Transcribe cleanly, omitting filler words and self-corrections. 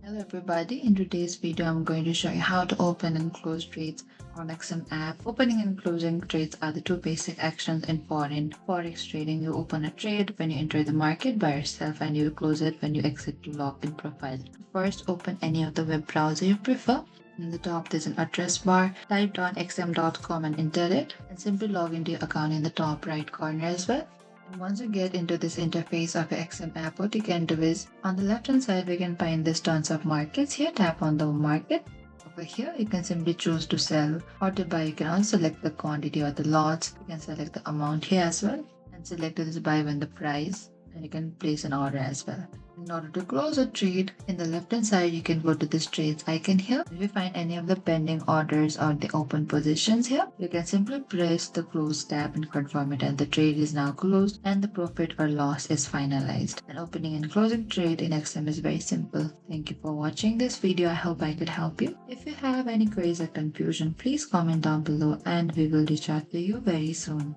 Hello everybody, in today's video I'm going to show you how to open and close trades on XM app. Opening and closing trades are the two basic actions in forex trading. You open a trade when you enter the market by yourself and you close it when you exit to login profile. First, open any of the web browser you prefer. In the top there's an address bar. Type down xm.com and enter it and simply log into your account in the top right corner as well. Once you get into this interface of your XM app, what you can do is on the left hand side we can find this tons of markets. Here tap on the market. Over here you can simply choose to sell or to buy. You can also select the quantity or the lots. You can select the amount here as well and select this buy when the price, and you can place an order as well. In order to close a trade, in the left hand side you can go to this trades icon here. If you find any of the pending orders or the open positions here, you can simply press the close tab and confirm it, and the trade is now closed and the profit or loss is finalized. And opening and closing trade in XM is very simple. Thank you for watching this video. I hope I could help you. If you have any queries or confusion, please comment down below and we will reach out to you very soon.